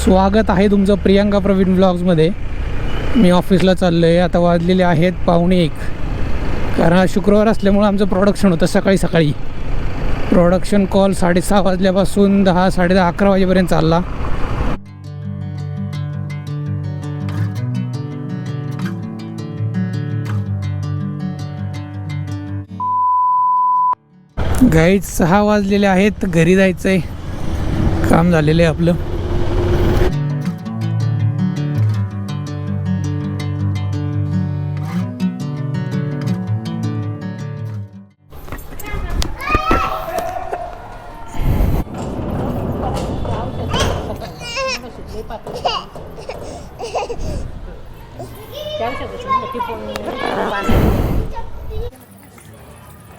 स्वागत आहे तुमचं प्रियांका प्रवीण ब्लॉग्समध्ये. मी ऑफिसला चाललो आहे. आता वाजलेले आहेत 1:45. कारण शुक्रवार असल्यामुळं आमचं प्रोडक्शन होतं सकाळी. प्रोडक्शन कॉल 6:30 वाजल्यापासून 10, 10:30, 11 वाजेपर्यंत चालला. गाईज 6 वाजलेले आहेत. घरी जायचं आहे. काम झालेलं आहे आपलं.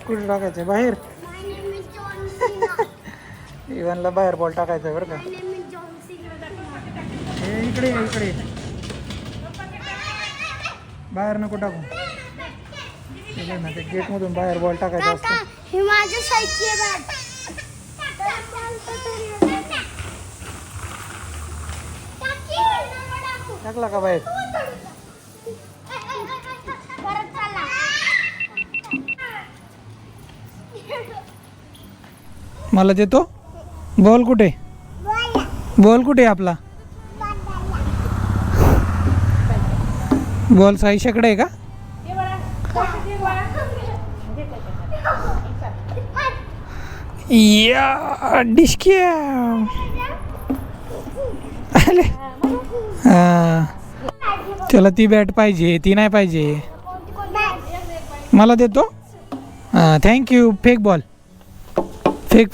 कुठं टाकायचं बाहेर? इव्हनला बाहेर बॉल टाकायचा आहे बरं का. इकडे बाहेर नको टाकू. ना ते गेट मधून बाहेर बॉल टाकायचा असतो. टाकला का बाहेर? मला देतो. बॉल कुठे आपला? बॉल साईशाकडे आहे का? या डिस्किया. त्याला ती बॅट पाहिजे, ती नाही पाहिजे. मला देतो. Thank you. Fake ball. Fake.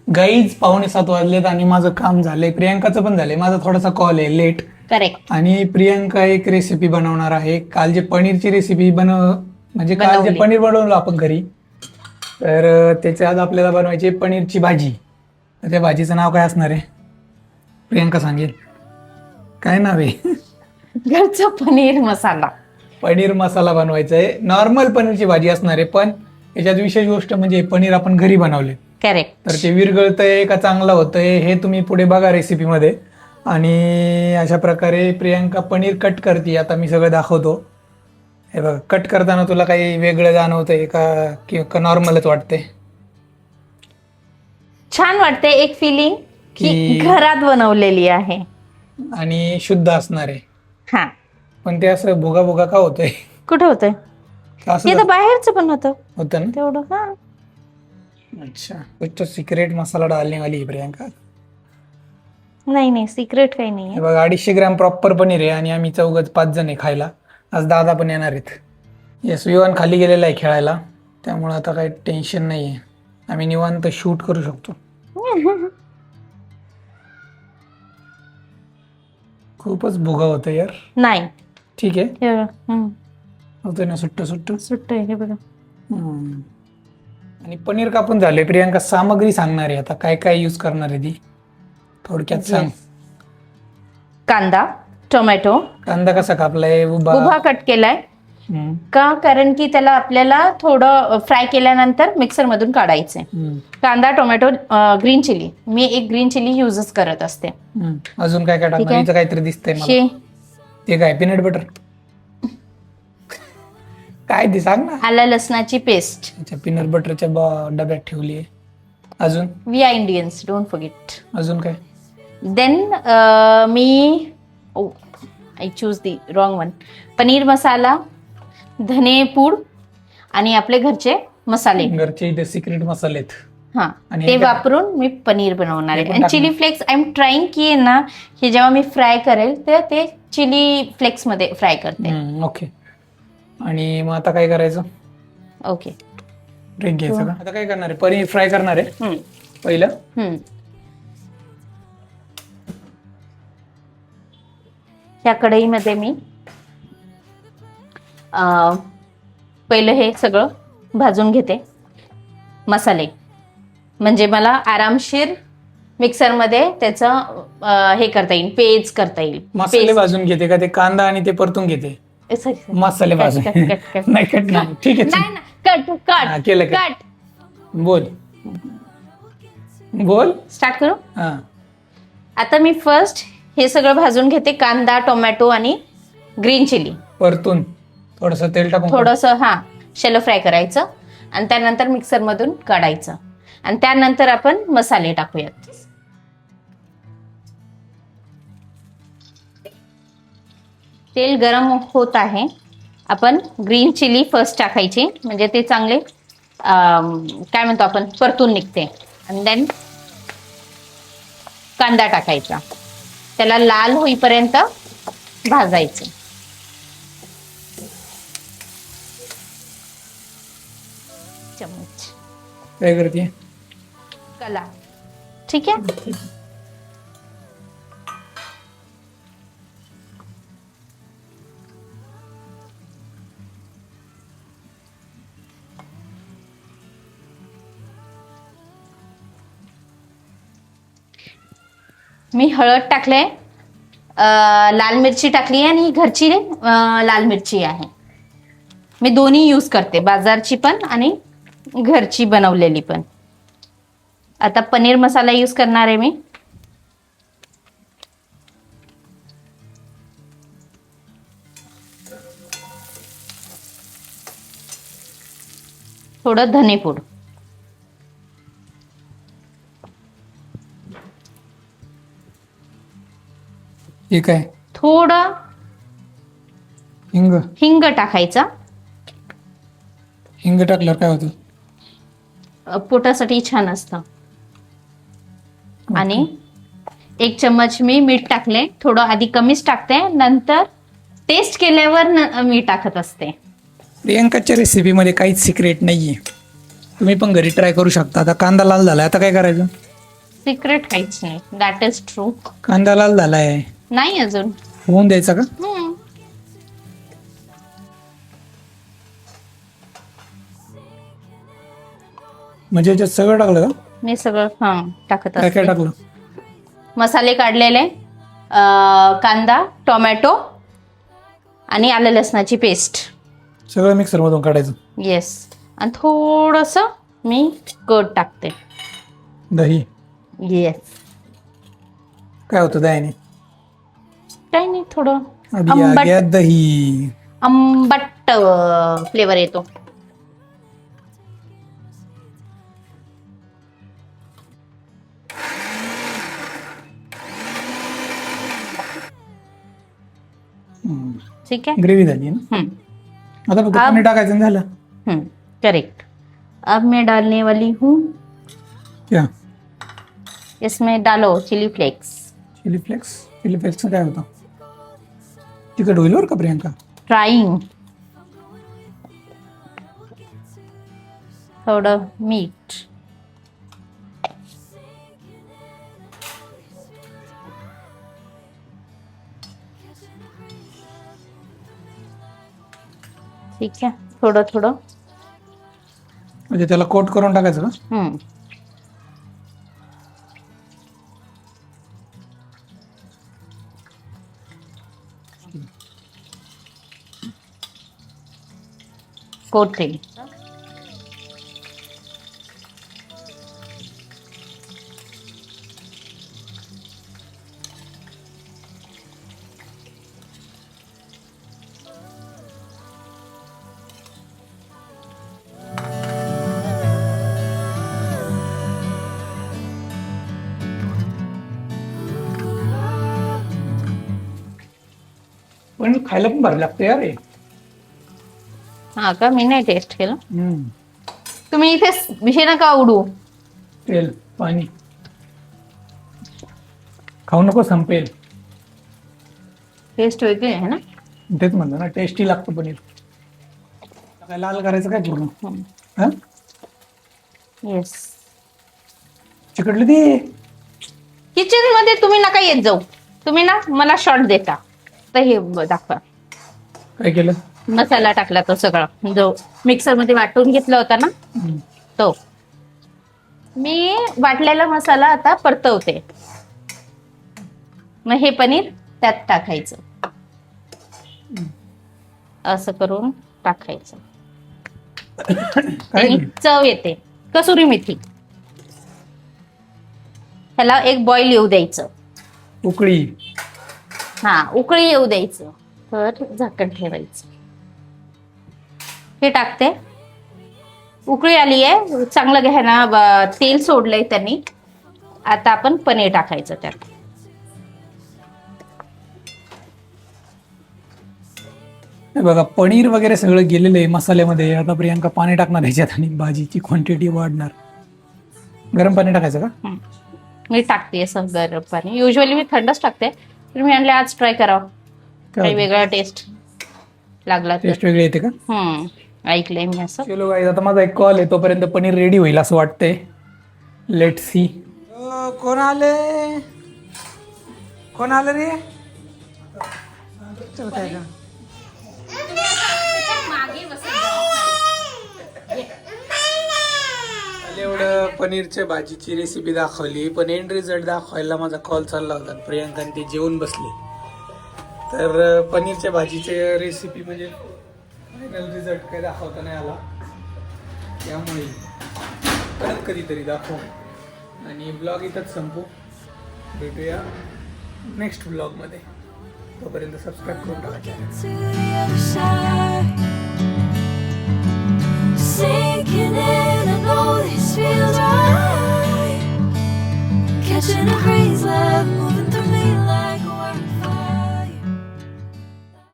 Guys 6:45 वाजलेत आणि माझं काम झालंय. प्रियांकाचं पण झालंय. माझा थोडासा कॉल आहे लेट. करेक्ट. आणि प्रियांका एक रेसिपी बनवणार आहे. काल जे पनीरची रेसिपी म्हणजे काल जे पनीर बनवलं आपण घरी, तर त्याच्या आज आपल्याला बनवायची पनीरची भाजी. तर त्या भाजीचं नाव काय असणार आहे? प्रियांका सांगेल. काय नाव आहे? घरचा पनीर मसाला. पनीर मसाला बनवायचा आहे. नॉर्मल पनीरची भाजी असणार आहे, पण याच्यात विशेष गोष्ट म्हणजे पनीर आपण घरी बनवले. करेक्ट. तर ते विरघळतंय का चांगलं होतंय हे तुम्ही पुढे बघा रेसिपीमध्ये. आणि अशा प्रकारे प्रियांका पनीर कट करते. आता मी सगळं दाखवतो. हे बघा, कट करताना तुला काही वेगळं जाणवतंय का नॉर्मलच वाटतंय? छान वाटते. एक फिलिंग की घरात बनवलेली आहे आणि शुद्ध असणार आहे. हा, पण ते असं भुगा का होतंय? कुठं होतंय? ते तर बाहेरचं पण होतं ना तेवढं. हा, अच्छा. कुछ सिक्रेट मसाला डालने वाली है प्रियांका. नाही सिक्रेट काही नाही. हे बघा, 250 ग्रॅम प्रॉपर पनीर आहे आणि आम्ही 5 जण आहे खायला. आज दादा पण येणार आहेत. येस, विवान खाली गेलेला आहे खेळायला, त्यामुळे आता काही टेन्शन नाही आहे. आम्ही निवांत शूट करू शकतो. खूपच भुगा होतं यार. नाही, ठीक आहे. होतं ना सुट्ट सुट्ट आहे. हे बघा. आणि पनीर कापून झाले. प्रियांका सामग्री सांगणार आहे आता काय काय यूज करणार आहे ती. थोडक्यात सांग. कांदा, टोमॅटो. कांदा कसा कापलाय? उभा कट केलाय का? कारण की त्याला आपल्याला थोडं फ्राय केल्यानंतर मिक्सर मधून काढायचंय. कांदा, टोमॅटो, ग्रीन चिली. मी एक ग्रीन चिली युजच करत असते. अजून काय टाकणार? इथं काहीतरी दिसतंय मला. ते काय? Peanut butter? काय ते सांग ना. आलं लसणाची पेस्ट. अच्छा, पीनट बटरच्या डब्यात ठेवली आहे. अजून? We are Indians, don't forget. अजून काय? Then I choose the wrong one. Paneer masala, धने पूड आणि आपले घरचे मसाले. घरचे इथे सिक्रेट मसाले आहेत. हा, ते वापरून मी पनीर बनवणार आहे. आणि chilli flakes I am trying की ना, हे जेव्हा मी फ्राय करेल तर ते चिली फ्लेक्स मध्ये फ्राय करते. ओके. आणि मग आता काय करायचं? ओके, ब्रेक घ्यायचं का? आता काय करणार आहे? पनीर फ्राय करणार आहे पहिलं. ह्या कढईमध्ये मी पहिलं हे सगळं भाजून घेते. मसाले म्हणजे मला आरामशीर मिक्सर मध्ये त्याचं हे करता येईल, पेज करता येईल. मसाले भाजून घेते का ते कांदा आणि ते परतून घेते? Sorry. मसाले भाजून कट. नाही कट नाही ठीक आहे नाही ना कट हा, केलं. कट. बोल बोल स्टार्ट करू. हा आता मी फर्स्ट हे सगळं भाजून घेते, कांदा, टोमॅटो आणि ग्रीन चिली. परतून थोडस तेल टाकून थोडस शॅलो फ्राय करायचं आणि त्यानंतर मिक्सर मधून काढायचं आणि त्यानंतर आपण मसाले टाकूयात. तेल गरम होत आहे. आपण ग्रीन चिली फर्स्ट टाकायची, म्हणजे ते चांगले काय म्हणतो आपण परतून निघते. आणि देन कांदा टाकायचा, त्याला लाल होईपर्यंत भाजायचं. चमच काय करते कला. ठीक आहे. मी हळद टाकले, लाल मिरची टाकली आणि घरची लाल मिरची आहे. मी दोन्ही यूज करते, बाजारची पण आणि घरची बनवलेली पण. आता पनीर मसाला यूज करणार आहे मी. थोडं धनेपूड, ठीक आहे. थोडं हिंग हिंग टाकायचा. हिंग टाकल्यावर काय होतं? पोटासाठी छान असतं. आणि 1 चम्मच मी मीठ टाकले, थोडं आधी कमीच टाकते, नंतर टेस्ट केल्यावर मी टाकत असते. प्रियंकाच्या रेसिपीमध्ये काहीच सिक्रेट नाहीये, तुम्ही पण घरी ट्राय करू शकता. आता कांदा लाल झालाय, आता काय करायचं? सिक्रेट काहीच नाही, दॅट इज ट्रू. कांदा लाल झालाय, नाही अजून होऊन द्यायचा का? म्हणजे याच्यात सगळं टाकलं का? मी सगळं टाकत काय काय असते. टाकलं? मसाले काढलेले, कांदा, टोमॅटो आणि आलं लसणाची पेस्ट. सगळं मिक्सर मधून काढायचं. येस. आणि थोडस मी कर्ड टाकते. दही येस. काय होतं दह्याने? काही नाही, थोडं अभी आ गया दही. आंबट फ्लेवर येतो. ठीक है. ग्रेव्ही झाली ना. आता फक्त पाणी टाकायचं आणि झालं. करेक्ट. अब मैं डालने वाली हूँ, क्या? इसमें डालो chilli flakes. Chilli flakes. Chilli flakes काय होतं? तिखट होईल बरं का प्रियंका. ट्राइंग. थोडं मीठ. ठीक आहे. थोडं थोडं म्हणजे त्याला कोट करून टाकायचं का? कोटिंग. पण खायला पण भारी लागतं यार हे. हा का? मी नाही टेस्ट केलं. तुम्ही इथे विषय नका उडू. तेल पाणी खाऊ नको, संपेल. टेस्ट वेगळी आहे ना. तेच म्हणलं ना, टेस्टी लागतं पनीर. काय लाल करायचं काय पूर्ण? हा येस. चिकटली ती. किचन मध्ये तुम्ही नका येत जाऊ. तुम्ही ना मला शॉर्ट देता. तर हे दाखवा. काय केलं? मसाला टाकला तो सगळा, जो मिक्सर मध्ये वाटून घेतला होता ना, तो. मी वाटलेला मसाला आता परतवते. मग हे पनीर त्यात टाकायचं. असं करून टाकायचं. काय त्यानी चव येते. कसुरी मेथी, ह्याला एक बॉईल येऊ द्यायचं. उकळी. हा, उकळी येऊ द्यायचं. तर झाकण ठेवायचं. हे टाकते. उकळी आली आहे, चांगलं घ्या ना, तेल सोडलंय त्यांनी. आता आपण पनीर टाकायचं त्यात. हे बघा पनीर वगैरे सगळं गेलेलं आहे मसाल्यामध्ये. आता प्रियांका पाणी टाकणार ह्याच्यात आणि भाजीची क्वांटिटी वाढणार. गरम पाणी टाकायचं का? मी टाकते असं गरम पाणी. युजली मी थंडच टाकते, पण मी आणले आज ट्राय करावं, काही वेगळा टेस्ट लागला तर. टेस्ट वेगळी येते का? ऐकलंय मी असं. चलो गाईज, आता माझा एक कॉल आहे, तोपर्यंत पनीर रेडी होईल असं वाटतंय. Let see. कोण आले रे? चल काय का एवढं पनीरच्या भाजीची रेसिपी दाखवली, पण एंड रिझल्ट दाखवायला माझा कॉल चालला होता. प्रियांका ते जेवून बसले. तर पनीरच्या भाजीची रेसिपी म्हणजे फायनल रिझल्ट काही दाखवता नाही आला, त्यामुळे परत कधीतरी दाखवू. आणि ब्लॉग इथंच संपू. भेटूया नेक्स्ट ब्लॉगमध्ये. तोपर्यंत सबस्क्राईब करून टाका. Sinking in, I know this feels right. Catching a breeze, love.